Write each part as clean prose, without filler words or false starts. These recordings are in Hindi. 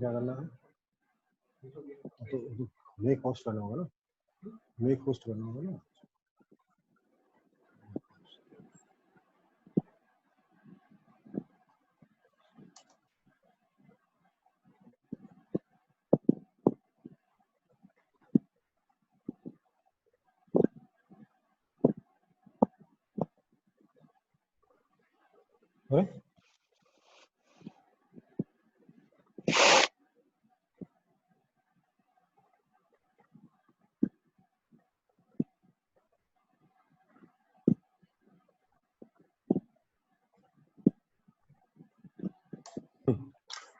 क्या करना है? तो मेक होस्ट करना होगा ना, मेक होस्ट करना होगा ना। अरे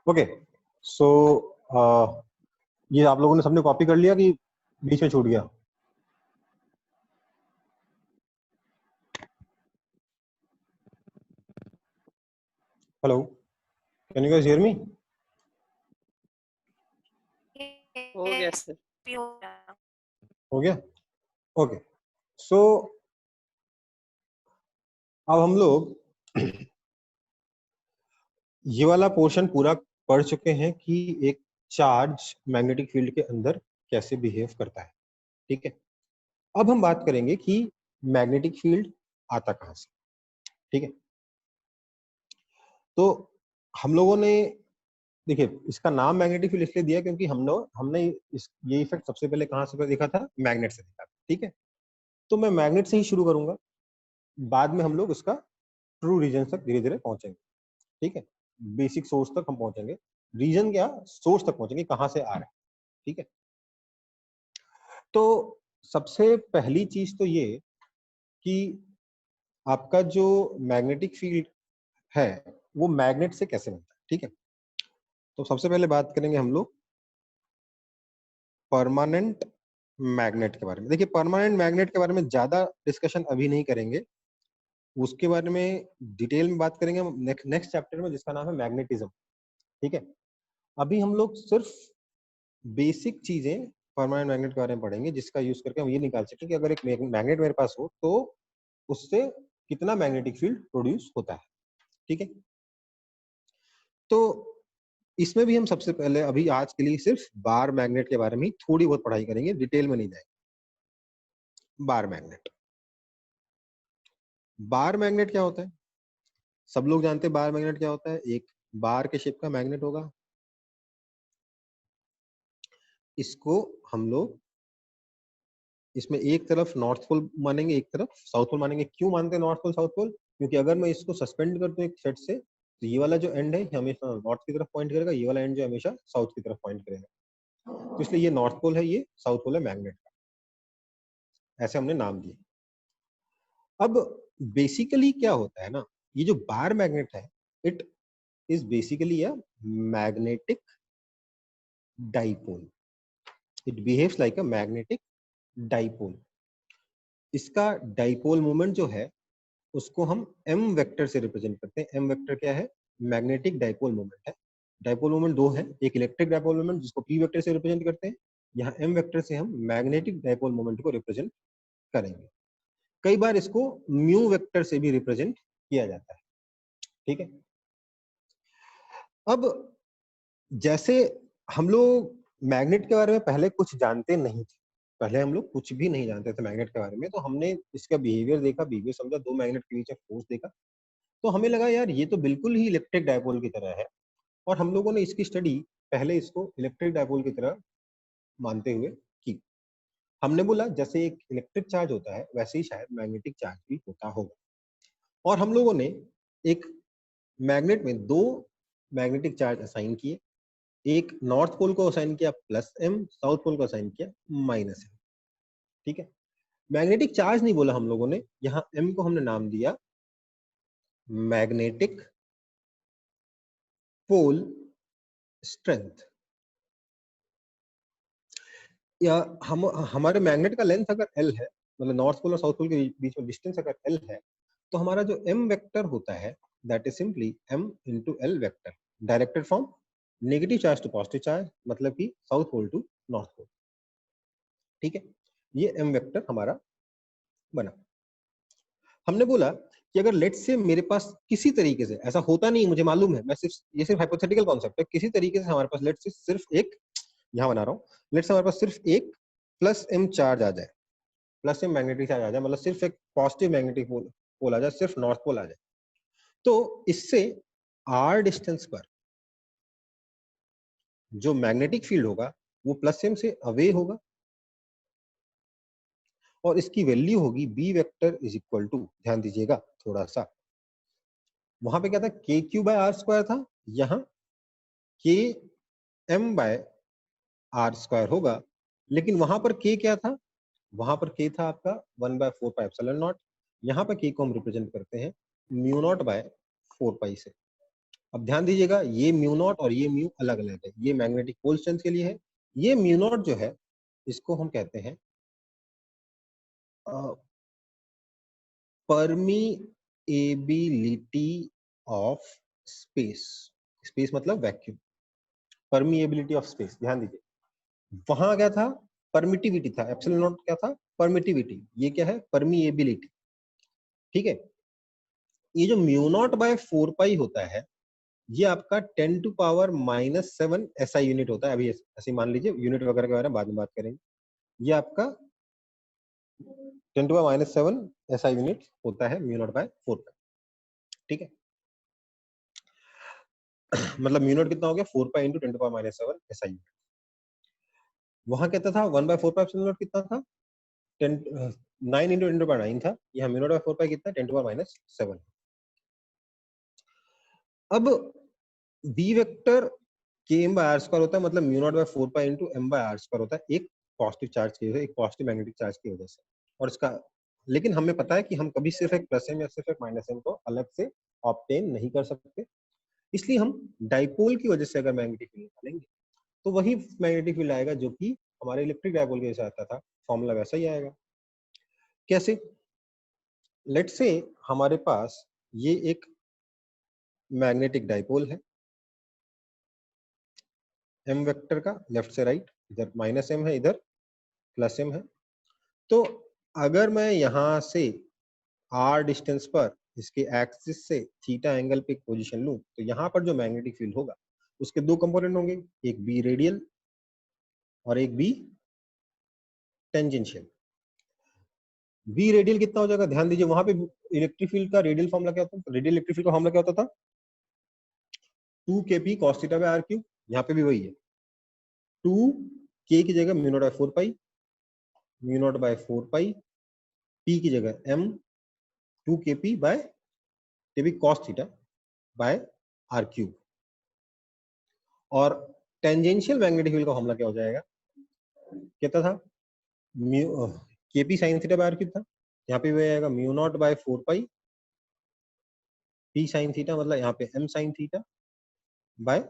ओके, सो ये आप लोगों ने सबने कॉपी कर लिया कि बीच में छूट गया? Hello, can you guys hear me? हो गया सर। हो गया, ओके। सो अब हम लोग ये वाला पोर्शन पूरा पढ़ चुके हैं कि एक चार्ज मैग्नेटिक फील्ड के अंदर कैसे बिहेव करता है, ठीक है। अब हम बात करेंगे कि मैग्नेटिक फील्ड आता कहाँ से, ठीक है। तो हम लोगों ने, देखिए इसका नाम मैग्नेटिक फील्ड इसलिए दिया क्योंकि हमने ये इफेक्ट सबसे पहले कहाँ से देखा था? मैग्नेट से देखा था, ठीक है। तो मैं मैग्नेट से ही शुरू करूंगा, बाद में हम लोग उसका ट्रू रीजन तक धीरे धीरे पहुंचेंगे, ठीक है। बेसिक सोर्स तक हम पहुंचेंगे, रीजन क्या, सोर्स तक पहुंचेंगे, कहाँ से आ रहा है, ठीक है। तो सबसे पहली चीज तो ये कि आपका जो मैग्नेटिक फील्ड है वो मैग्नेट से कैसे बनता है, ठीक है। तो सबसे पहले बात करेंगे हम लोग परमानेंट मैग्नेट के बारे में। देखिए परमानेंट मैग्नेट के बारे में ज्यादा डिस्कशन अभी नहीं करेंगे, उसके बारे में डिटेल में बात करेंगे नेक्स्ट चैप्टर में जिसका नाम है मैग्नेटिज्म, ठीक है। अभी हम लोग सिर्फ बेसिक चीजें परमानेंट मैग्नेट के बारे में पढ़ेंगे जिसका यूज करके हम ये निकाल सकें कि अगर एक मैग्नेट मेरे पास हो तो उससे कितना मैग्नेटिक फील्ड प्रोड्यूस होता है, ठीक है। तो इसमें भी हम सबसे पहले अभी आज के लिए सिर्फ बार मैग्नेट के बारे में ही थोड़ी बहुत पढ़ाई करेंगे, डिटेल में नहीं जाएंगे। बार मैग्नेट, बार मैग्नेट क्या होता है? सब लोग जानते हैं बार मैग्नेट क्या होता है। एक बार के शेप का मैग्नेट होगा, इसको हम लोग इसमें एक तरफ नॉर्थ पोल मानेंगे, एक तरफ साउथ पोल मानेंगे। क्यों मानते हैं नॉर्थ पोल साउथ पोल? क्योंकि अगर मैं इसको सस्पेंड कर दूं एक थ्रेड से तो ये वाला जो एंड है हमेशा नॉर्थ की तरफ पॉइंट करेगा, ये वाला एंड जो हमेशा साउथ की तरफ पॉइंट करेगा। तो इसलिए ये नॉर्थ पोल है, ये साउथ पोल है मैग्नेट का, ऐसे हमने नाम दिए। अब बेसिकली क्या होता है ना, ये जो बार मैग्नेट है it is basically a magnetic dipole. It behaves like a magnetic dipole. इसका डाइपोल मोमेंट जो है उसको हम m वेक्टर से रिप्रेजेंट करते हैं। m वेक्टर क्या है? मैग्नेटिक डाइपोल मोमेंट है। डाइपोल मोमेंट दो है, एक इलेक्ट्रिक डाइपोल मोमेंट जिसको p वेक्टर से रिप्रेजेंट करते हैं, यहाँ m वेक्टर से हम मैग्नेटिक डाइपोल मोमेंट को रिप्रेजेंट करेंगे। कई बार इसको म्यू वेक्टर से भी रिप्रेजेंट किया जाता है, ठीक है। अब जैसे हम लोग मैग्नेट के बारे में पहले कुछ जानते नहीं थे, पहले हम लोग कुछ भी नहीं जानते थे मैग्नेट के बारे में, तो हमने इसका बिहेवियर देखा, बिहेवियर समझा, दो मैग्नेट के बीच फोर्स देखा, तो हमें लगा यार ये तो बिल्कुल ही इलेक्ट्रिक डायपोल की तरह है। और हम लोगों ने इसकी स्टडी पहले इसको इलेक्ट्रिक डायपोल की तरह मानते हुए की। हमने बोला जैसे एक इलेक्ट्रिक चार्ज होता है वैसे ही शायद मैग्नेटिक चार्ज भी होता होगा। और हम लोगों ने एक मैग्नेट में दो मैग्नेटिक चार्ज असाइन किए, एक नॉर्थ पोल को असाइन किया +m, साउथ पोल को असाइन किया -m, ठीक है। मैग्नेटिक चार्ज नहीं बोला हम लोगों ने, यहाँ m को हमने नाम दिया मैग्नेटिक पोल स्ट्रेंथ। या हम हमारे मैग्नेट का लेंथ अगर l है, मतलब नॉर्थ पोल और साउथ पोल के बीच में डिस्टेंस अगर l है, तो हमारा जो m वेक्टर होता है that is simply m into l vector directed from negative charge to positive charge, मतलब कि south pole to north pole, ठीक है। ये m वेक्टर हमारा बना। हमने बोला कि अगर लेट से मेरे पास किसी तरीके से, ऐसा होता नहीं मुझे मालूम है, मैं सिर्फ ये सिर्फ हाइपोथेटिकल कॉन्सेप्ट है, किसी तरीके से हमारे पास लेट से सिर्फ एक, यहाँ बना रहा हूँ, लेट से हमारे पास सिर्फ एक प्लस एम चार्ज आ जाए, प्लस एम मैग्नेटिक चार्ज आ जाए, मतलब सिर्फ एक पॉजिटिव मैग्नेटिक पोल आ जाए, सिर्फ नॉर्थ पोल आ जाए, तो इससे आर डिस्टेंस पर जो मैग्नेटिक फील्ड होगा वो प्लस एम से अवे होगा, और इसकी वैल्यू होगी B vector is equal to, ध्यान दीजिएगा थोड़ा सा, वहां पे क्या था, के क्यू बाय आर स्क्वायर था, यहाँ के एम बाय आर स्क्वायर होगा, लेकिन वहां पर के क्या था, वहां पर के था आपका 1/4 पाई एप्सिलॉन नॉट, यहाँ पर के को हम रिप्रेजेंट करते हैं म्यू नॉट बाय 4 पाई से। अब ध्यान दीजिएगा, ये म्यू नॉट और ये म्यू अलग अलग है, ये मैग्नेटिक पोल स्ट्रेंथ के लिए है, ये म्यू नॉट जो है इसको हम कहते हैं परमीएबिलिटी ऑफ स्पेस, स्पेस मतलब वैक्यूम, परमीएबिलिटी ऑफ स्पेस, ध्यान दीजिए, वहां क्या था, परमिटिविटी था, एप्सिलॉन नॉट क्या था, परमिटिविटी, ये क्या है, परमीएबिलिटी, ठीक है। ये जो म्यू नॉट बाय 4 पाई होता है, ये आपका 10⁻⁻7 एसआई यूनिट होता है, अभी ऐसे मान लीजिए, यूनिट वगैरह के बारे में बाद में बात करेंगे, ये आपका 10⁻⁻7 एसआई यूनिट होता है म्यू नॉट बाय 4 पाई, ठीक है। मतलब म्यू नॉट कितना हो गया, 4 पाई इंटू 10⁻⁻7 एसआई यूनिट, वहां कहता था 1/4 पाई एप्सिलॉन नॉट कितना था, 10 9 इंटू 10⁻9 था, यहाँ म्यू नॉट बाय 4 पाई कितना, 10⁻⁻7। अब बी वेक्टर के एम बाय आर स्क्वायर होता है, मतलब mu naught by 4 pi into M by R square होता है, एक पॉजिटिव चार्ज की वजह से, एक पॉजिटिव मैग्नेटिक चार्ज की वजह से, और इसका, लेकिन हमें पता है कि हम कभी सिर्फ एक प्लस एम या सिर्फ एक माइनस एम को अलग से ऑब्टेन नहीं कर सकते, इसलिए हम डाइपोल की वजह से अगर मैग्नेटिक फील्ड निकालेंगे तो वही मैग्नेटिक फील्ड आएगा जो कि हमारे इलेक्ट्रिक डाइपोल के जैसे आता था, फॉर्मूला वैसा ही आएगा। कैसे, लेट से हमारे पास ये एक मैग्नेटिक डाइपोल है, एम वेक्टर का लेफ्ट से राइट, इधर माइनस एम है, इधर प्लस एम है, तो अगर मैं यहाँ से आर डिस्टेंस पर इसके एक्सिस से थीटा एंगल पे एक पोजीशन लूं, तो यहाँ पर जो मैग्नेटिक फील्ड होगा उसके दो कंपोनेंट होंगे, एक बी रेडियल और एक बी टेंजेंशियल। बी रेडियल कितना हो जाएगा, ध्यान दीजिए, वहां पे इलेक्ट्रिक फील्ड का रेडियल फॉर्मूला क्या होता है, रेडियल इलेक्ट्रिक फील्ड का फॉर्मूला क्या होता था, 2 kp cos theta by R cube, यहाँ पे भी वही है, 2 k की जगह mu naught by 4 pi, mu naught by 4 pi, p की जगह m 2 kp by kp cos theta by R cube, और टेंजेंशियल मैग्नेटिक फील्ड का फॉर्मूला क्या हो जाएगा, कितना था, mu KP sine theta by R cube था, यहाँ पे भी आएगा mu naught by 4 pi P sine theta, मतलब यहाँ पे M sine theta by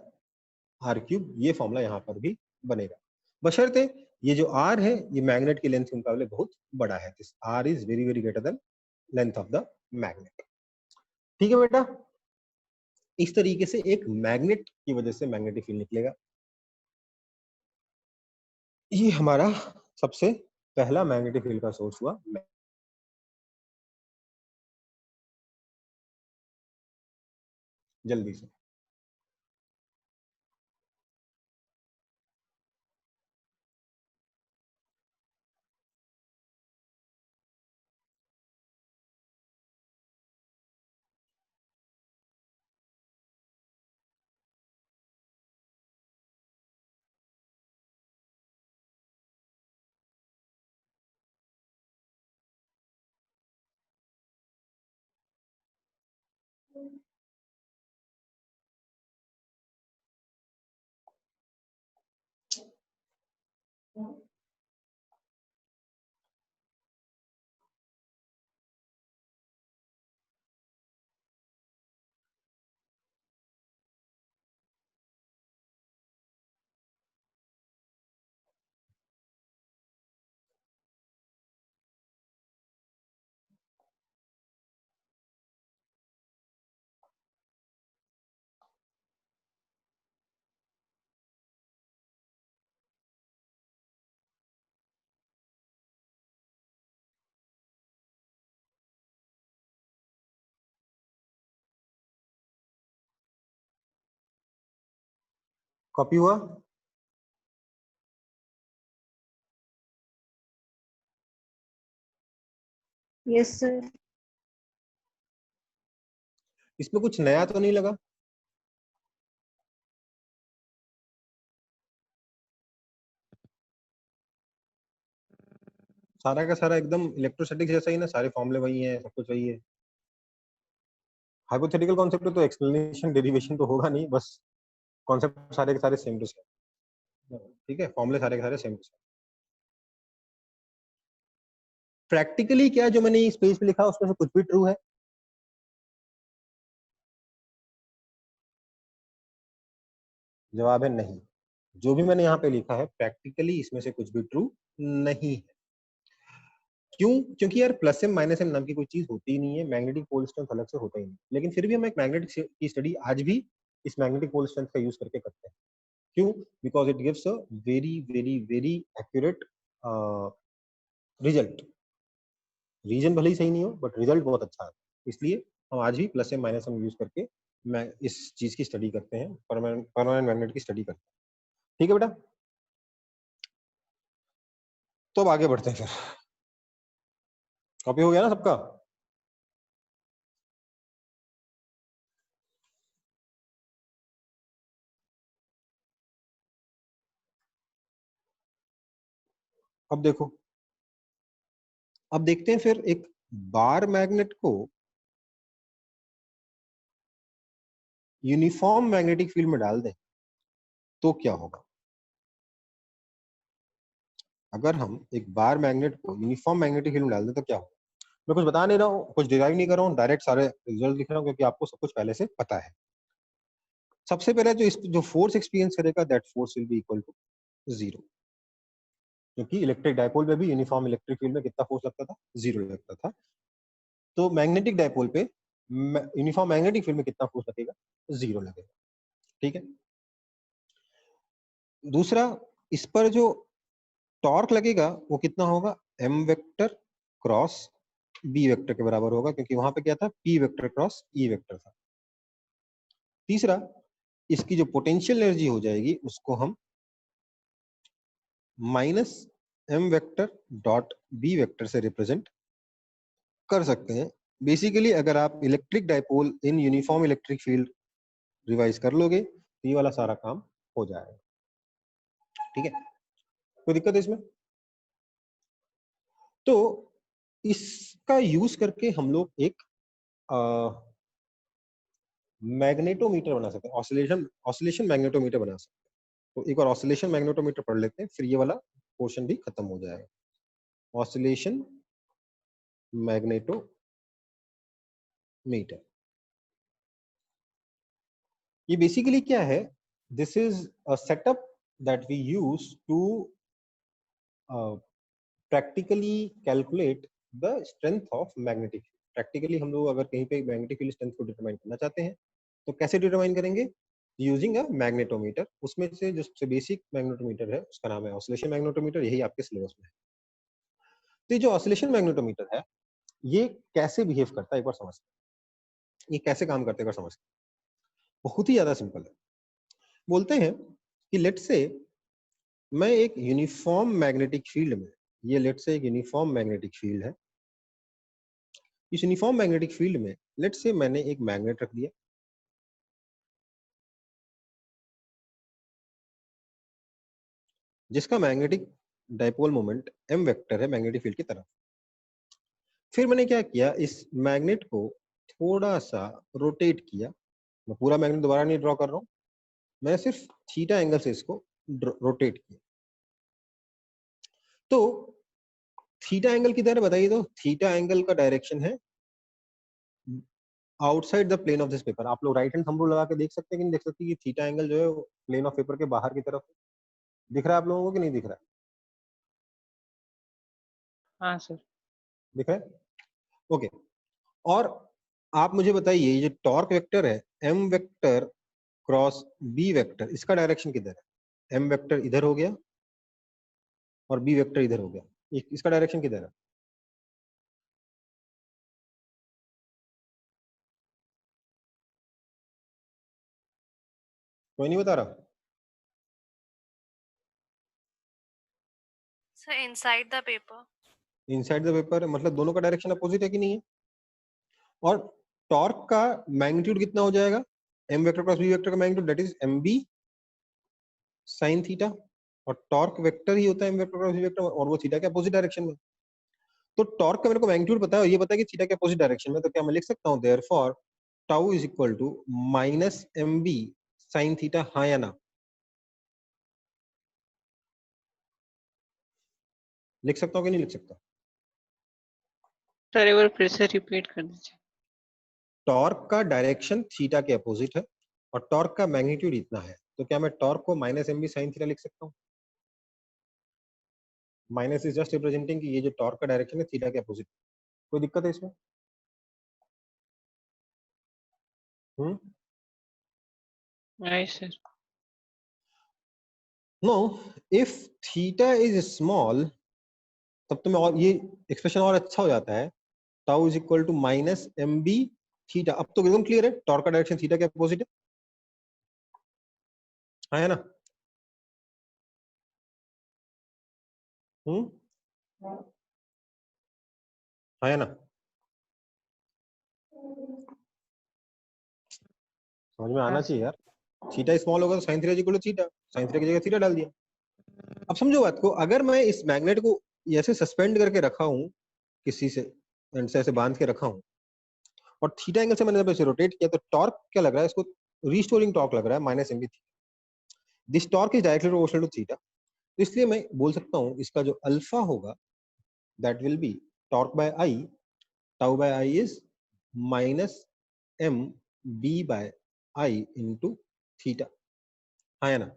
R cube, ये फॉर्मूला यहाँ पर भी बनेगा, बशर्ते ये जो आर है ये मैग्नेट की लेंथ के मुकाबले बहुत बड़ा है, R is very very greater than length of the magnet, ठीक है बेटा। इस तरीके से एक मैग्नेट की वजह से मैग्नेटिक फील्ड निकलेगा, ये हमारा सबसे पहला मैग्नेटिक फील्ड का सोर्स हुआ। जल्दी से कॉपी हुआ? Yes sir. इसमें कुछ नया तो नहीं लगा? सारा का सारा एकदम इलेक्ट्रोस्टैटिक जैसा ही ना, सारे फॉर्मूले वही हैं, सब कुछ वही है। हाइपोथेटिकल कॉन्सेप्ट है तो एक्सप्लेनेशन डेरिवेशन तो होगा नहीं, बस कॉन्सेप्ट सारे के सारे सेम टू सेम। ठीक है, फॉर्मूले सारे के सारे सेम टू सेम। प्रैक्टिकली क्या जो मैंने इस पेज पे लिखा उसमें से कुछ भी ट्रू है? जवाब है नहीं। जो भी मैंने यहाँ पे लिखा है प्रैक्टिकली इसमें से कुछ भी ट्रू नहीं है। क्यों? क्योंकि यार प्लस एम माइनस एम नाम की कोई चीज होती ही नहीं है, मैग्नेटिक पोल स्ट्रेंथ अलग से होता ही नहीं, लेकिन फिर भी हम एक मैग्नेट की स्टडी आज भी इस मैग्नेटिक पोल स्ट्रेंथ का यूज करके करते हैं। क्यों? Because it gives a very very very accurate result. Reason भले ही सही नहीं हो बट रिजल्ट बहुत अच्छा है, इसलिए हम आज भी plus M minus M use करके मैं इस चीज की स्टडी करते हैं, परमानेंट मैग्नेट की स्टडी करते हैं। ठीक है बेटा, तो अब आगे बढ़ते हैं। फिर कॉपी हो गया ना सबका? अब देखो, अब देखते हैं फिर एक बार मैग्नेट को यूनिफॉर्म मैग्नेटिक फील्ड में डाल दें तो क्या होगा। अगर हम एक बार मैग्नेट को यूनिफॉर्म मैग्नेटिक फील्ड में डाल दें तो क्या होगा। मैं कुछ बता नहीं रहा हूँ, कुछ डिराइव नहीं कर रहा हूँ, डायरेक्ट सारे रिजल्ट लिख रहा हूँ क्योंकि आपको सब कुछ पहले से पता है। सबसे पहले जो फोर्स एक्सपीरियंस करेगा that force will be equal to 0, क्योंकि इलेक्ट्रिक डायपोल पे भी यूनिफॉर्म इलेक्ट्रिक फील्ड में कितना फोर्स लगता था, 0 लगता था। तो मैग्नेटिक डायपोल पे यूनिफॉर्म मैग्नेटिक फील्ड में कितना फोर्स लगेगा, 0 लगेगा। ठीक है। दूसरा, इस पर जो टॉर्क लगेगा वो कितना होगा, M vector cross B vector के बराबर होगा, क्योंकि वहां पे क्या था, P vector cross E vector था। तीसरा, इसकी जो पोटेंशियल एनर्जी हो जाएगी उसको हम minus M vector dot B vector से रिप्रेजेंट कर सकते हैं। बेसिकली अगर आप electric dipole in uniform electric field revise कर लोगे तो ये वाला सारा काम हो जाएगा। ठीक है, कोई दिक्कत है इसमें? तो इसका यूज करके हम लोग एक मैग्नेटोमीटर बना सकते हैं, ऑसिलेशन ऑसिलेशन मैग्नेटोमीटर बना सकते हैं। तो एक और ऑसिलेशन मैग्नेटोमीटर पढ़ लेते हैं, फिर ये वाला पोर्शन भी खत्म हो जाएगा। ऑसिलेशन मैग्नेटोमीटर, ये बेसिकली क्या है, this is a setup that we use to practically calculate the strength of magnetic. Practically हम लोग अगर कहीं पे मैग्नेटिक फील्ड स्ट्रेंथ को डिटरमाइन करना चाहते हैं तो कैसे डिटरमाइन करेंगे, यूजिंग अ मैग्नेटोमीटर। उसमें से जो सबसे बेसिक मैग्नेटोमीटर है उसका नाम है ऑसिलेशन मैग्नेटोमीटर, यही आपके सिलेबस में है। तो ये जो ऑसिलेशन मैग्नेटोमीटर है ये कैसे बिहेव करता है एक बार समझते हैं, ये कैसे काम करता है एक बार समझते हैं। बहुत ही ज्यादा सिंपल है। बोलते हैं कि लेट से मैं एक यूनिफॉर्म मैग्नेटिक फील्ड में, ये लेट से एक यूनिफॉर्म मैग्नेटिक फील्ड है, इस यूनिफॉर्म मैग्नेटिक फील्ड में लेट से मैंने एक मैग्नेट रख दिया जिसका magnetic dipole moment m vector है मैग्नेटिक फील्ड की तरफ। फिर मैंने क्या किया, इस मैग्नेट को थोड़ा सा रोटेट किया। मैं पूरा मैग्नेट दोबारा नहीं ड्रॉ कर रहा हूँ, मैं सिर्फ थीटा एंगल से इसको रोटेट किया। तो थीटा एंगल किधर है बताइए, तो थीटा एंगल का डायरेक्शन है outside the plane of this paper. आप लोग राइट हैंड थंब रूल लगा के देख सकते हैं कि नहीं देख सकते कि थीटा एंगल जो है वो प्लेन ऑफ पेपर के बाहर की तरफ दिख रहा है आप लोगों को कि नहीं दिख रहा है? हाँ सर। दिख रहा है, ओके। और आप मुझे बताइए ये जो टॉर्क वेक्टर है M vector cross B vector, इसका डायरेक्शन किधर है, एम वेक्टर इधर हो गया और बी वेक्टर इधर हो गया, इसका डायरेक्शन किधर है? कोई नहीं बता रहा? So inside the paper. Inside the paper मतलब दोनों का डायरेक्शन अपोजिट है कि नहीं है? और टॉर्क का मैग्नीट्यूड कितना हो जाएगा? m vector cross v vector का magnitude that is mb sin theta, और टॉर्क वेक्टर ही होता है m vector cross v vector, और वो थीटा के अपोजिट डायरेक्शन में। तो टॉर्क का मेरे को मैग्नीट्यूड पता है और ये पता है कि थीटा के अपोजिट डायरेक्शन में, तो क्या मैं लिख सकता हूं therefore tau is equal to minus mb sin theta, हाँ या ना? लिख सकता हूं कि नहीं लिख सकता? सर एक बार फिर से रिपीट कर दीजिए। टॉर्क का डायरेक्शन थीटा के अपोजिट है और टॉर्क का मैग्नीट्यूड इतना है, तो क्या मैं टॉर्क को माइनस mb sin थीटा लिख सकता हूं? माइनस इज जस्ट रिप्रेजेंटिंग कि ये जो टॉर्क का डायरेक्शन है थीटा के अपोजिट। कोई दिक्कत है इसमें? नहीं sir. No, if theta is small तब तो मैं और ये एक्सप्रेशन और अच्छा हो जाता है, tau is equal to minus M B theta. अब तो एकदम क्लियर है, टॉर्क का डायरेक्शन थीटा के अपोजिट है ना? है ना? समझ में आना चाहिए यार। थीटा स्मॉल होगा तो sine theta equal to theta, sine theta की जगह थीटा डाल दिया। अब समझो बात को, अगर मैं इस मैग्नेट को ऐसे सस्पेंड करके रखा हूं किसी से, ऐसे बांध के रखा हूं और थीटा एंगल से मैंने जब इसे रोटेट किया तो टॉर्क क्या लग रहा है इसको? रीस्टोरिंग टॉर्क लग रहा है, minus MB. This torque is directly proportional to theta, तो इसलिए मैं बोल सकता हूं इसका जो अल्फा होगा that will be torque by I, tau by I is minus M B by I into theta, है ना?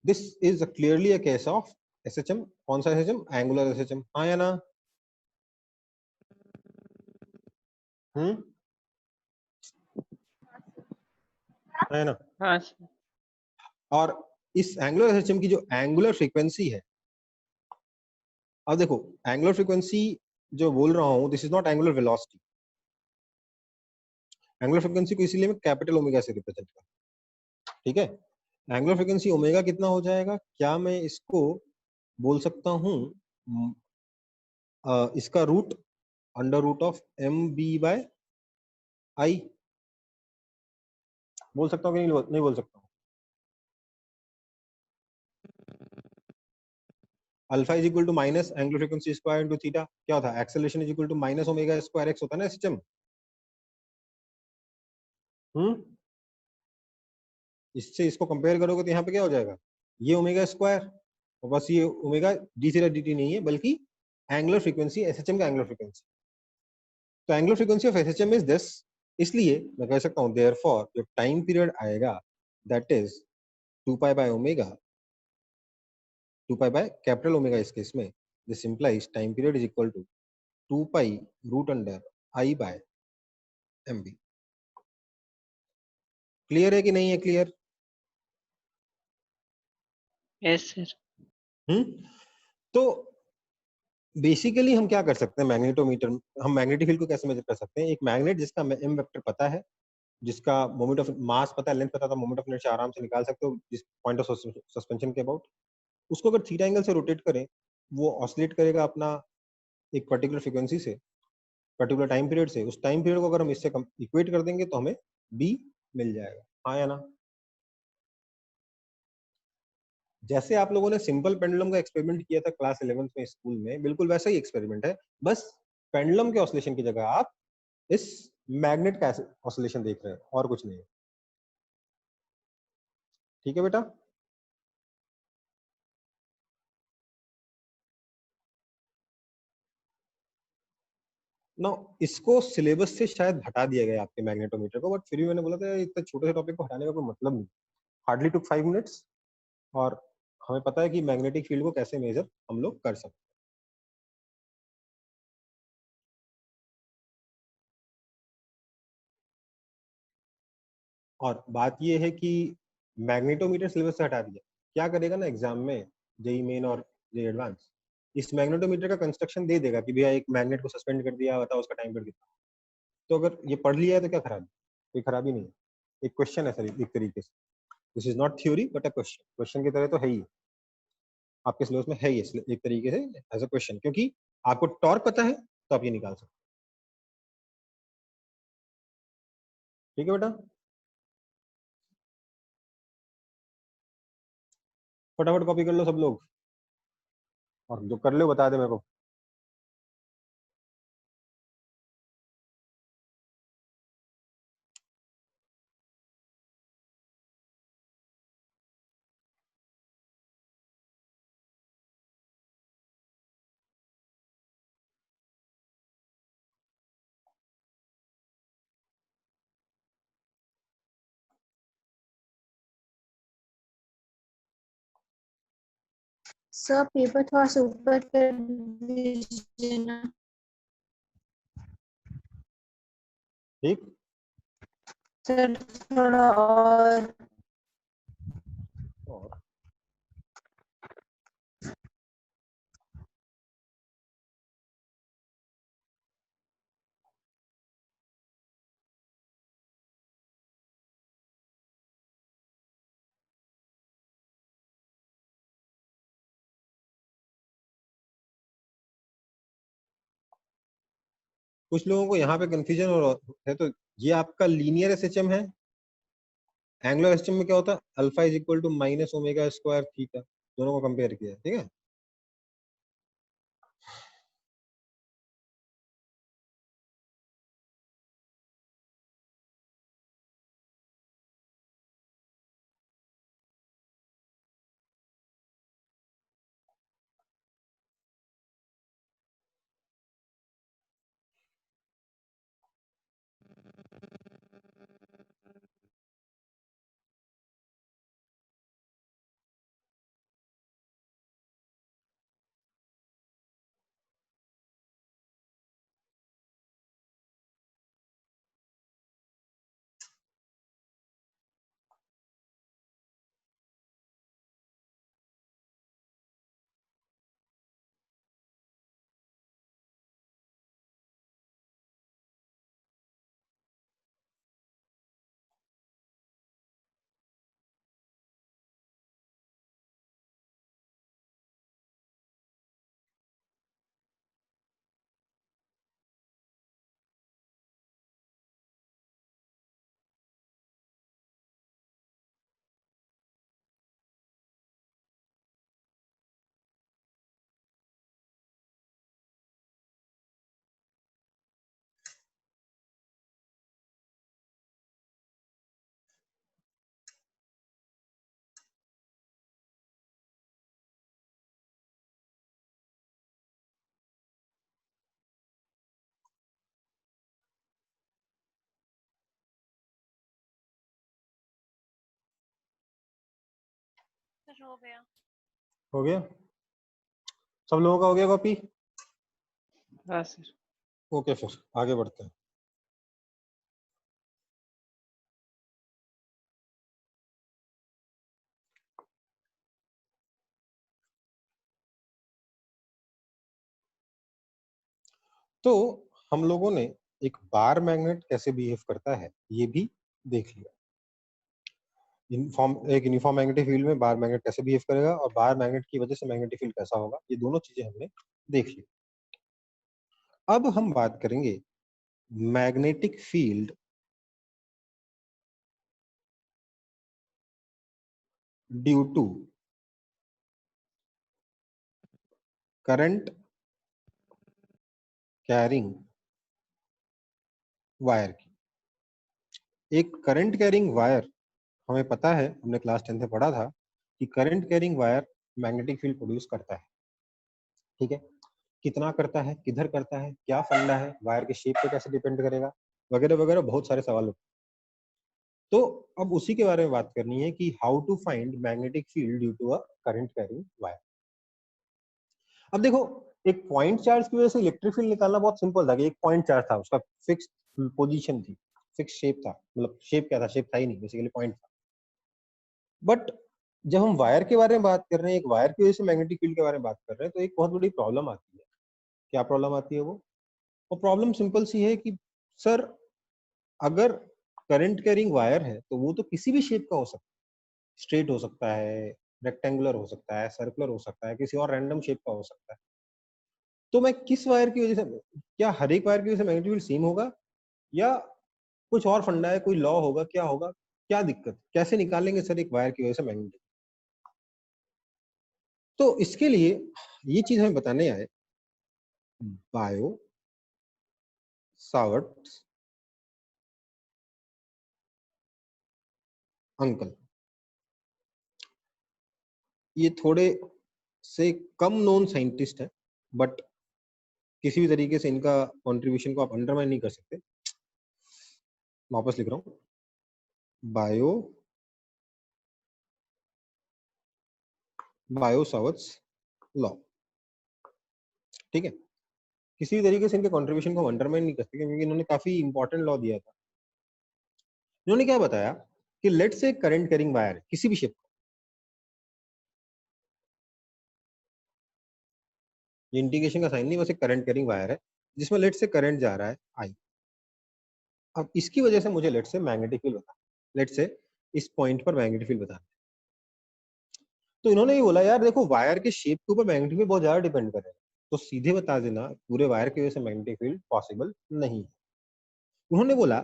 This is clearly a case of SHM. कौन सा एसएचएम? एंगुलर एसएचएम, हाँ या ना? है ना? हाँ सर। और इस एंगुलर एसएचएम की जो एंगुलर फ्रीक्वेंसी है, अब देखो एंगुलर फ्रीक्वेंसी जो बोल रहा हूं this is not angular velocity. Angular frequency को इसीलिए मैं कैपिटल ओमेगा से रिप्रेजेंट करता हूं, ठीक है? एंगुलर फ्रीक्वेंसी ओमेगा कितना हो जाएगा? क्या मैं इसको बोल सकता हूं इसका root under root of M B by I? बोल सकता हूँ कि नहीं बोल सकता हूँ? Alpha is equal to minus angular frequency square into theta, क्या होता है? Acceleration is equal to minus omega square X होता है ना सिस्टम। इससे इसको कंपेयर करोगे तो यहाँ पे क्या हो जाएगा? ये ओमेगा स्क्वायर और बस ये ओमेगा डी थीटा डी नहीं है बल्कि एंगुलर फ्रीक्वेंसी एसएचएम का एंगुलर फ्रीक्वेंसी। तो angular frequency of SHM is this, इसलिए मैं कह सकता हूँ देयरफॉर जो टाइम पीरियड आएगा that is 2 pi by omega, 2 pi by capital omega इस केस में, this implies time period is equal to 2 pi root under I by M B. Clear है कि नहीं है? क्लियर? Yes sir. तो बेसिकली हम क्या कर सकते हैं मैग्नेटोमीटर, हम मैग्नेटिक फील्ड को कैसे मेजर कर सकते हैं? एक मैग्नेट जिसका एम वेक्टर पता है, जिसका मोमेंट ऑफ मास पता है, लेंथ पता है, तो मोमेंट ऑफ इनर्शिया आराम से निकाल सकते हो जिस पॉइंट ऑफ सस्पेंशन के अबाउट। उसको अगर थीटा एंगल से रोटेट करें, वो ऑसिलेट करेगा अपना एक पर्टिकुलर फ्रीक्वेंसी से, पर्टिकुलर टाइम पीरियड से। उस टाइम पीरियड को अगर हम इससे इक्वेट कर देंगे तो हमें बी मिल जाएगा, हाँ या ना? जैसे आप लोगों ने सिंपल पेंडुलम का एक्सपेरिमेंट किया था क्लास 11th में स्कूल में, बिल्कुल वैसा ही एक्सपेरिमेंट है, बस पेंडुलम के ऑसिलेशन की जगह आप इस मैग्नेट का ऑसिलेशन देख रहे हैं और कुछ नहीं है। ठीक है बेटा? ना इसको सिलेबस से शायद हटा दिया गया आपके मैग्नेटोमीटर को, बट फिर भी मैंने बोला था इतने छोटे से टॉपिक को हटाने का कोई मतलब नहीं। हार्डली टुक 5 मिनट्स और हमें पता है कि मैग्नेटिक फील्ड को कैसे मेजर हम लोग कर सकते हैं। और बात ये है कि मैग्नेटोमीटर सिलेबस से हटा दिया, क्या करेगा ना एग्जाम में, जेई मेन और जेई एडवांस, इस मैग्नेटोमीटर का कंस्ट्रक्शन दे देगा कि भैया एक मैग्नेट को सस्पेंड कर दिया, बताओ उसका टाइम पीरियड कितना। तो अगर ये पढ़ लिया है तो क्या खराबी? कोई खराबी नहीं है, एक क्वेश्चन है सर एक तरीके से। This is not theory but a question, question की तरह तो है ही। आपके सिलेबस में है ये एक तरीके से एज अ क्वेश्चन, क्योंकि आपको टॉर्क पता है तो आप ये निकाल सकते हैं। ठीक है बेटा, फटाफट कॉपी कर लो सब लोग, और जो कर लो बता दे मेरे को। सर पेपर थोड़ा सा ऊपर कर दीजिए ना। ठीक, सर थोड़ा और। और कुछ लोगों को यहाँ पे कंफ्यूजन हो रहा है, तो ये आपका लीनियर एसएचएम है। एंगुलर एसएचएम में क्या होता है, alpha is equal to minus omega square theta, दोनों को कंपेयर किया, ठीक है। सर हो गया। हो गया, सब लोगों का हो गया कॉपी। हाँ सर। ओके, फिर आगे बढ़ते हैं। तो हम लोगों ने एक बार मैग्नेट कैसे बिहेव करता है ये भी देख लिया। एक यूनिफॉर्म मैग्नेटिक फील्ड में बार मैग्नेट कैसे बिहेव करेगा और बार मैग्नेट की वजह से मैग्नेटिक फील्ड कैसा होगा, ये दोनों चीजें हमने देख ली। अब हम बात करेंगे magnetic field due to current carrying wire की। एक करंट कैरिंग वायर, हमें पता है, हमने क्लास 10 में पढ़ा था कि current carrying wire magnetic field produce करता है। ठीक है, कितना करता है, किधर करता है, क्या फंडा है, वायर के शेप पे कैसे डिपेंड करेगा, वगैरह वगैरह बहुत सारे सवाल होते हैं। तो अब उसी के बारे में बात करनी है कि how to find magnetic field due to a current carrying wire. अब देखो, एक पॉइंट चार्ज की वजह से इलेक्ट्रिक फील्ड निकालना बहुत सिंपल था कि एक पॉइंट चार्ज था, उसका फिक्स पोजीशन थी, फिक्स शेप था, मतलब शेप क्या था, शेप था ही नहीं, बेसिकली पॉइंट था। बट जब हम वायर के बारे में बात कर रहे हैं, एक वायर की वजह से मैग्नेटिक फील्ड के बारे में बात कर रहे हैं, तो एक बहुत बड़ी प्रॉब्लम आती है। क्या प्रॉब्लम आती है वो प्रॉब्लम सिंपल सी है कि सर, अगर करंट कैरिंग वायर है तो वो तो किसी भी शेप का हो सकता है, स्ट्रेट हो सकता है, रेक्टेंगुलर हो सकता है, सर्कुलर हो सकता है, किसी और रैंडम शेप का हो सकता है। तो मैं किस वायर की वजह से, क्या हर एक वायर की वजह से मैग्नेटिक फील्ड सेम होगा या कुछ और फंडा है, कोई लॉ होगा, क्या होगा, क्या दिक्कत, कैसे निकालेंगे सर एक वायर की वजह से मैग्नेटिक? तो इसके लिए ये चीज हमें बताने आए बायो सावर्ट अंकल। ये थोड़े से कम नोन साइंटिस्ट है, बट किसी भी तरीके से इनका कंट्रीब्यूशन को आप अंडरमाइन नहीं कर सकते। वापस लिख रहा हूँ, बायो सावर्ट्स लॉ। ठीक है, किसी भी तरीके से इनके कंट्रीब्यूशन को हम अंडरमाइन नहीं कर सकते क्योंकि इन्होंने काफी इंपॉर्टेंट लॉ दिया था। इन्होंने क्या बताया कि लेट से करंट कैरिंग वायर किसी भी शेप, ये इंडिकेशन का साइन नहीं, बस एक करंट कैरिंग वायर है जिसमें लेट से करंट जा रहा है आई। अब इसकी वजह से मुझे लेट से मैग्नेटिक फील्ड बता, लेट से इस पॉइंट पर मैग्नेटिक फील्ड बता। तो इन्होंने ये बोला यार देखो वायर के शेप के ऊपर मैग्नेटिक फील्ड बहुत ज्यादा डिपेंड करेगा, तो सीधे बता देना पूरे वायर की वजह से मैग्नेटिक फील्ड पॉसिबल नहीं है। उन्होंने बोला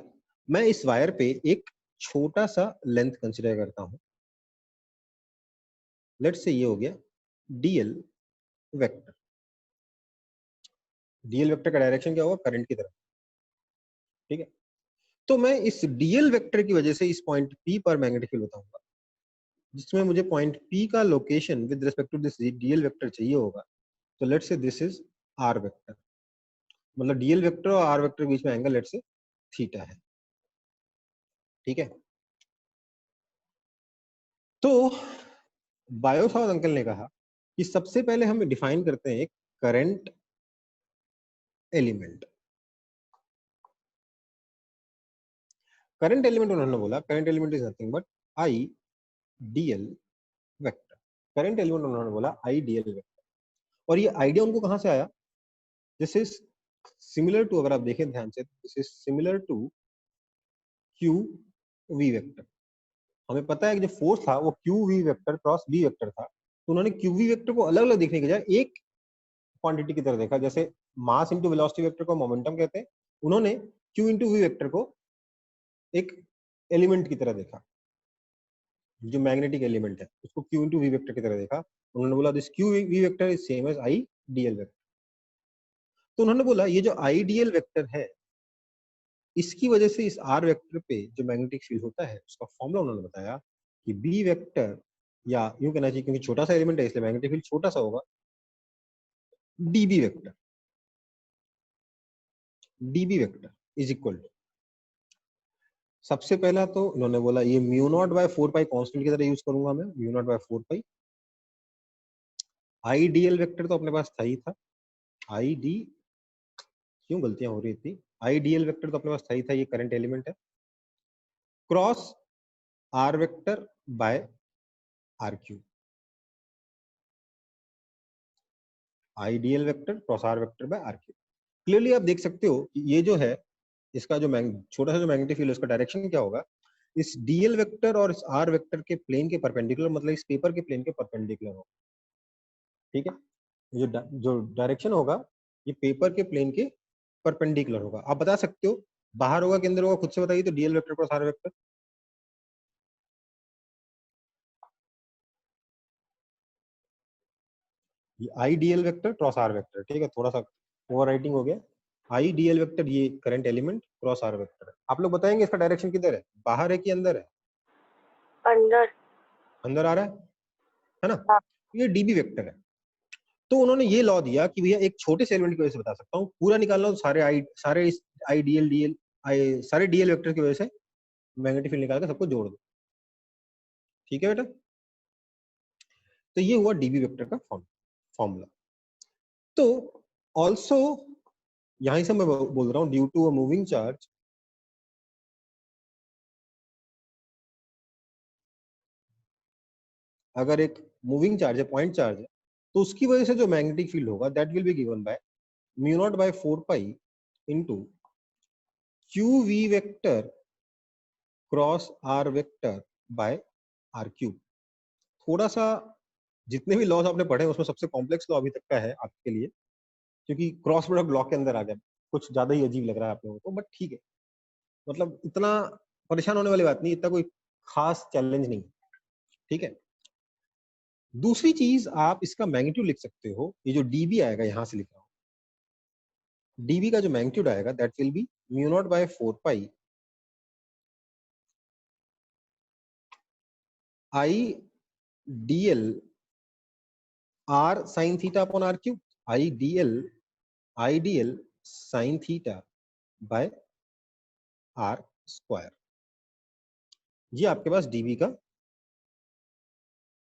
मैं इस वायर पे एक छोटा सा लेंथ कंसिडर करता हूं, लेट्स से ये हो गया डीएल वेक्टर। डीएल वेक्टर का डायरेक्शन क्या होगा, करंट की तरफ। ठीक है, तो मैं इस डीएल वेक्टर की वजह से इस पॉइंट पी पर मैग्नेटिक फील्ड बताऊंगा, जिसमें मुझे पॉइंट पी का location with respect to this DL vector चाहिए होगा। तो let's say this is R vector, मतलब डीएल वेक्टर और आर वेक्टर के बीच में एंगल लेट्स से थीटा है। ठीक है, तो बायोसावर्ट अंकल ने कहा कि सबसे पहले हम डिफाइन करते हैं एक करंट एलिमेंट। करंट एलिमेंट उन्होंने बोला current element is nothing but I DL vector. Current element उन्होंने बोला आई डीएल वेक्टर, और ये आइडिया उनको कहां से आया, दिस इज सिमिलर टू, अगर आप देखें ध्यान से, this is similar to Q V vector. हमें पता है कि जो फोर्स था वो Q V vector cross B vector था, तो उन्होंने क्यू वी वेक्टर को अलग अलग देखने के बजाय एक क्वांटिटी की तरह देखा, जैसे मास इंटू वेलोसिटी वेक्टर को मोमेंटम कहते हैं, उन्होंने क्यू इंटू वी वेक्टर को एक एलिमेंट की तरह देखा, जो मैग्नेटिक एलिमेंट है उसको क्यू इंटू वी वेक्टर की तरह देखा। उन्होंने बोला this Q V vector is same as I DL vector. तो उन्होंने बोला ये जो आई डीएल वेक्टर है इसकी वजह से इस आर वेक्टर पे जो मैग्नेटिक फील्ड होता है उसका फॉर्मूला उन्होंने बताया कि बी वेक्टर, या यूं कहना चाहिए क्योंकि छोटा सा एलिमेंट है इसलिए मैग्नेटिक फील्ड छोटा सा होगा, DB vector, DB vector is equal to, सबसे पहला तो इन्होंने बोला ये mu naught by 4 pi constant की तरह यूज करूंगा मैं, mu naught by 4 pi. I DL vector तो अपने पास था ही था, आई डी, क्यों गलतियां हो रही थी, आई डीएल वेक्टर तो अपने पास था ही था, ये करंट एलिमेंट है, cross R vector by R cube, I DL vector cross R vector by R cube. Clearly आप देख सकते हो कि ये जो है इसका जो छोटा सा जो मैग्नेटिक फील्ड है उसका डायरेक्शन क्या होगा, इस डीएल वेक्टर और इस आर वेक्टर के प्लेन के परपेंडिकुलर, मतलब इस पेपर के प्लेन के परपेंडिकुलर होगा। ठीक है, जो डायरेक्शन होगा ये पेपर के प्लेन के परपेंडिकुलर होगा। आप बता सकते हो बाहर होगा कि अंदर होगा, खुद से बताइए। तो DL vector cross R vector, ये I DL vector cross R vector. ठीक है, थोड़ा सा ओवर राइटिंग हो गया। आई डीएल वेक्टर ये current element cross R vector है। आप लोग बताएंगे इसका डायरेक्शन किधर है, बाहर है कि अंदर है? अंदर। अंदर आ रहा है ना? हाँ। ये डीबी वेक्टर है। तो उन्होंने ये लॉ दिया कि भैया एक छोटे से एलिमेंट की वजह से बता सकता हूँ, पूरा निकालना हो तो सारे आई डीएल डीएल आई सारे डीएल वेक्टर की वजह से मैग्नेटिक फील्ड निकाल के सबको जोड़ दो। ठीक है बेटा, तो ये हुआ डीबी वेक्टर का फॉर्मूला। तो ऑल्सो यहीं से मैं बोल रहा हूँ due to a moving charge, अगर एक मूविंग चार्ज है, पॉइंट चार्ज है, तो उसकी वजह से जो मैग्नेटिक फील्ड होगा that will be given by mu naught by 4 pi into Q V vector cross R vector by R cube. थोड़ा सा, जितने भी लॉज आपने पढ़े उसमें सबसे कॉम्प्लेक्स लॉ अभी तक का है आपके लिए, क्योंकि क्रॉस प्रोडक्ट लॉ के अंदर आ गया, कुछ ज्यादा ही अजीब लग रहा है आप लोगों को, बट ठीक है, मतलब इतना परेशान होने वाली बात नहीं, इतना कोई खास चैलेंज नहीं है, ठीक है। दूसरी चीज, आप इसका मैग्नीट्यूड लिख सकते हो, ये जो डीबी आएगा यहां से लिख रहा हूं, डीबी का जो मैग्नीट्यूड आएगा that will be mu naught by 4 pi I DL R sine theta upon R cube, I DL sine theta by R square. ये आपके पास डीबी का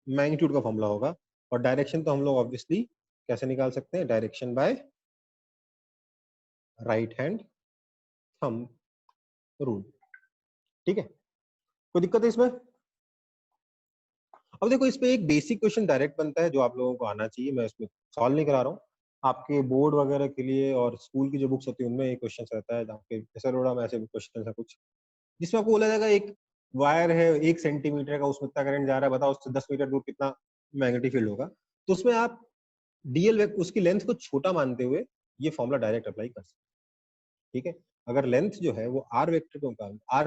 मैग्नीट्यूड का फॉर्मूला होगा। और डायरेक्शन तो हम लोग ऑब्वियसली कैसे निकाल सकते हैं, direction by right hand thumb rule, ठीक है। कोई दिक्कत है इसमें? अब देखो, इस पे एक बेसिक क्वेश्चन डायरेक्ट बनता है जो आप लोगों को आना चाहिए, मैं इसमें सॉल्व नहीं करा रहा हूँ, आपके बोर्ड वगैरह के लिए और स्कूल की जो बुक्स होती है उनमें एक क्वेश्चन रहता है, आपके एसरोड़ा में ऐसे क्वेश्चन है कुछ, जिसमें आपको बोला जाएगा एक वायर है 1 सेंटीमीटर का, उसमें इतना करंट जा रहा है, बताओ उससे 10 मीटर दूर कितना मैग्नेटिक फील्ड होगा। तो उसमें आप डीएल उसकी लेंथ को छोटा मानते हुए ये फॉर्मूला डायरेक्ट अप्लाई कर सकते हैं, ठीक है। अगर लेंथ जो है वो आर के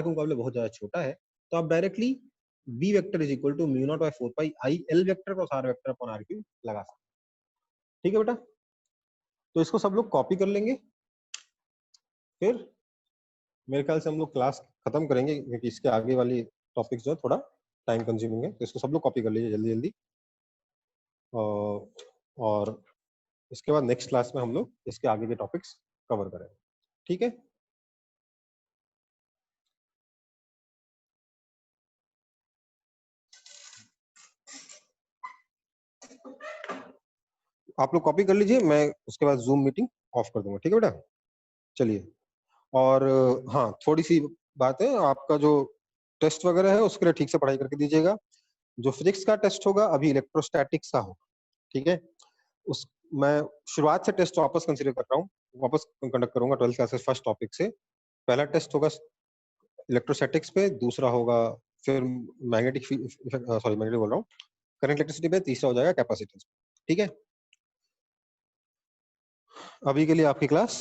मुकाबले बहुत ज्यादा छोटा है, तो आप directly B vector is equal to mu naught by 4 pi I L vector cross R vector upon R cube लगा सकते हैं, ठीक है बेटा। तो इसको सब लोग कॉपी कर लेंगे, फिर मेरे ख्याल से हम लोग क्लास खत्म करेंगे, क्योंकि इसके आगे वाली टॉपिक्स जो है थोड़ा टाइम कंज्यूमिंग है, तो इसको सब लोग कॉपी कर लीजिए जल्दी जल्दी। और इसके बाद नेक्स्ट क्लास में हम लोग इसके आगे के टॉपिक्स कवर करेंगे, ठीक है। आप लोग कॉपी कर लीजिए, मैं उसके बाद जूम मीटिंग ऑफ कर दूंगा, ठीक है बेटा। चलिए, और हाँ, थोड़ी सी बात है, आपका जो टेस्ट वगैरह है उसके लिए ठीक से पढ़ाई करके दीजिएगा। जो फिजिक्स का टेस्ट होगा अभी इलेक्ट्रोस्टैटिक्स का होगा, ठीक है। उस मैं शुरुआत से टेस्ट वापस कंसीडर कर रहा हूँ, वापस कंडक्ट करूंगा 12th क्लासेस फर्स्ट टॉपिक से। पहला टेस्ट होगा इलेक्ट्रोस्टैटिक्स पे, दूसरा होगा फिर मैग्नेटिक सॉरी मैग्नेटिक बोल रहा हूँ, करंट इलेक्ट्रिसिटी पे, तीसरा हो जाएगा कैपेसिटेंस, ठीक है। अभी के लिए आपकी क्लास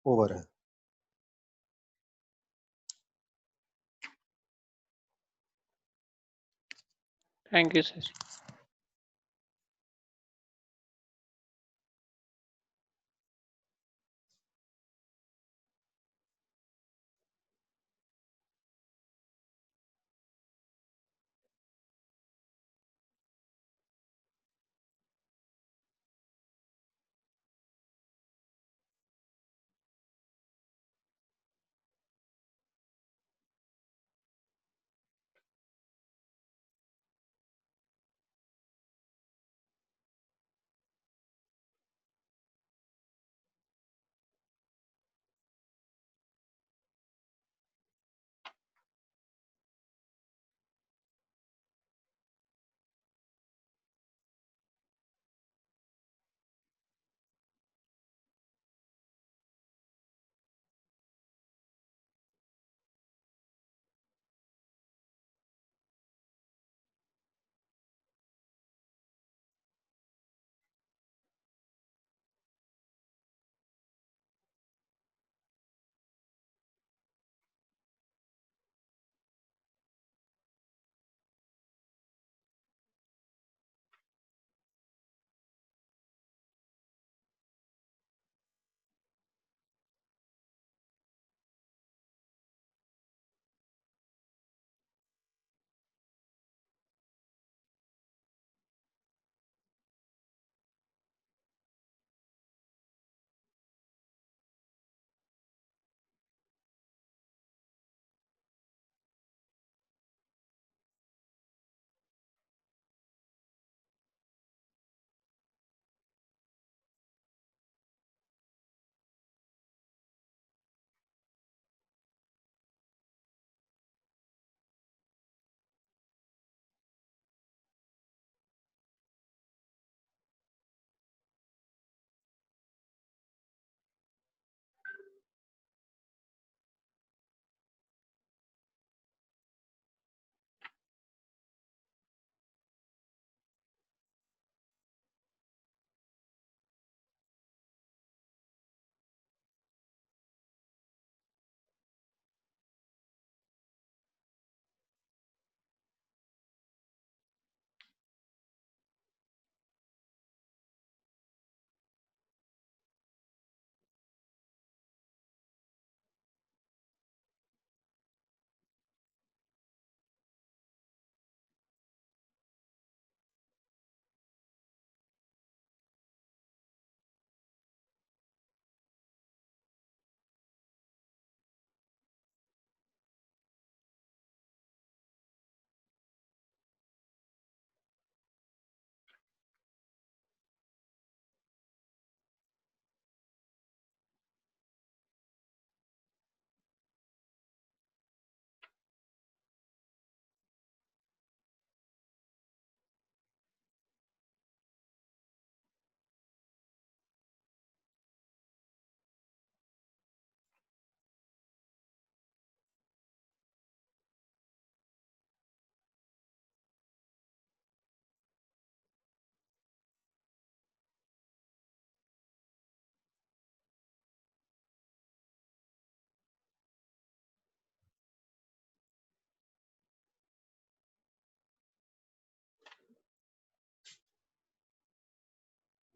ओवर है। Thank you sir.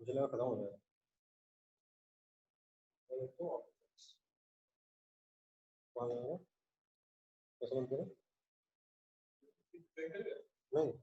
मुझे लगा खत्म हो जाएगा। कहाँ जाएगा? कैसे बंद करें? नहीं